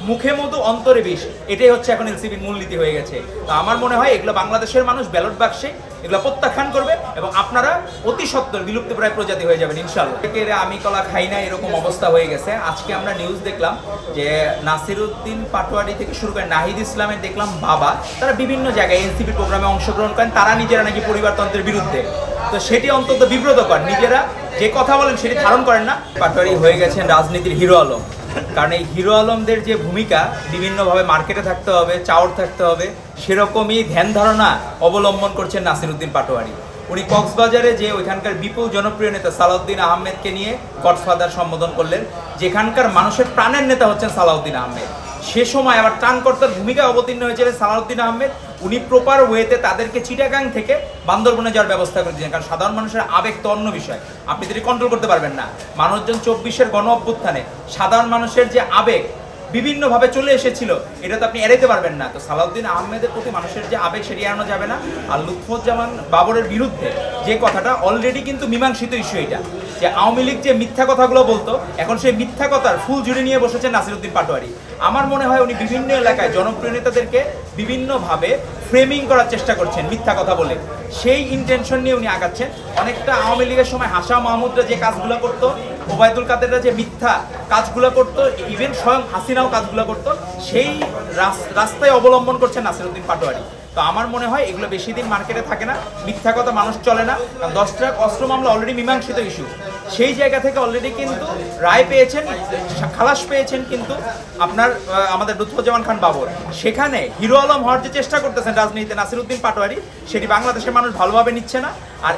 মুখে মধু অন্তরে বিষ, এটাই হচ্ছে এখন এনসিপির মূলনীতি হয়ে গেছে। তো আমার মনে হয় এগুলো বাংলাদেশের মানুষ ব্যালট বাক্সে এগুলো প্রত্যাখ্যান করবে এবং আপনারা অতি সত্বর বিলুপ্তপ্রায় প্রজাতি হয়ে যাবেন ইনশাল্লাহ। আমি কলা খাই না এরকম অবস্থা হয়ে গেছে। আজকে আমরা নিউজ দেখলাম যে নাসিরউদ্দিন পাটোয়ারি থেকে শুরু করে নাহিদ ইসলামের দেখলাম বাবা, তারা বিভিন্ন জায়গায় এনসিপি প্রোগ্রামে অংশগ্রহণ করেন, তারা নিজেরা নাকি পরিবারতন্ত্রের বিরুদ্ধে। তো সেটি অন্তত বিব্রতকর, নিজেরা যে কথা বলেন সেটি ধারণ করেন না। পাটোয়ারি হয়ে গেছেন রাজনীতির হিরো আলম, কারণ এই হিরো আলমদের যে ভূমিকা বিভিন্নভাবে মার্কেটে থাকতে হবে, চাওর থাকতে হবে, সেরকমই ধ্যান ধারণা অবলম্বন করছেন নাসিরউদ্দিন পাটোয়ারি। উনি কক্সবাজারে যে ওইখানকার বিপুল জনপ্রিয় নেতা সালাউদ্দিন আহমেদকে নিয়ে গডফাদার সম্বোধন করলেন, যেখানকার মানুষের প্রাণের নেতা হচ্ছেন সালাউদ্দিন আহমেদ। সে সময় আবার ত্রাণকর্তার ভূমিকায় অবতীর্ণ হয়েছিলেন সালাউদ্দিন আহমেদ। উনি প্রপার ওয়েতে তাদেরকে চিটাগাং থেকে বান্দরবনে যাওয়ার ব্যবস্থা করে দিয়েছেন, কারণ সাধারণ মানুষের আবেগ তো অন্য বিষয়, আপনি যদি কন্ট্রোল করতে পারবেন না। মানুষজন 24-এর গণ অভ্যুত্থানে সাধারণ মানুষের যে আবেগ বিভিন্নভাবে চলে এসেছিল, এটা তো আপনি এড়াইতে পারবেন না। তো সালাউদ্দিন আহমেদের প্রতি মানুষের যে আবেগ সেটি এড়ানো যাবে না। আর লুৎফুজ্জামান বাবরের বিরুদ্ধে যে কথাটা অলরেডি কিন্তু মীমাংসিত ইস্যু, এটা যে আওয়ামী লীগ যে মিথ্যা কথাগুলো বলতো, এখন সেই মিথ্যা কথার ফুল জুড়ে নিয়ে বসেছেন নাসিরউদ্দিন পাটোয়ারি। আমার মনে হয় উনি বিভিন্ন এলাকায় জনপ্রিয় নেতাদেরকে বিভিন্নভাবে ফ্রেমিং করার চেষ্টা করছেন মিথ্যা কথা বলে, সেই ইন্টেনশন নিয়ে উনি আগাচ্ছেন। অনেকটা আওয়ামী লীগের সময় হাসা মাহমুদরা যে কাজগুলো করতো, ওবায়দুল কাদেররা যে মিথ্যা কাজগুলো করতো, ইভেন স্বয়ং হাসিনাও কাজগুলো করতো, সেই রাস্তায় অবলম্বন করছেন নাসিরউদ্দিন পাটোয়ারি। তো আমার মনে হয় এগুলো বেশি দিন মার্কেটে থাকে না, মিথ্যা কথা মানুষ চলে না। কারণ 10 ট্রাক অস্ত্র মামলা অলরেডি মীমাংসিত ইস্যু, সেই জায়গা থেকে অলরেডি কিন্তু রায় পেয়েছেন, খালাস পেয়েছেন কিন্তু আপনার আমাদের লুৎফুজ্জামান খান বাবর। সেখানে হিরো আলম হওয়ার যে চেষ্টা করতেছেন রাজনীতিতে নাসিরউদ্দিন পাটোয়ারি, সেটি বাংলাদেশের মানুষ ভালোভাবে নিচ্ছে না। আর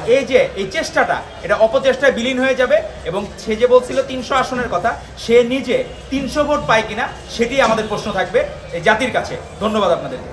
এই চেষ্টাটা এটা অপচেষ্টায় বিলীন হয়ে যাবে। এবং সে যে বলছিল 300 আসনের কথা, সে নিজে 300 ভোট পায় কিনা সেটি আমাদের প্রশ্ন থাকবে এই জাতির কাছে। ধন্যবাদ আপনাদেরকে।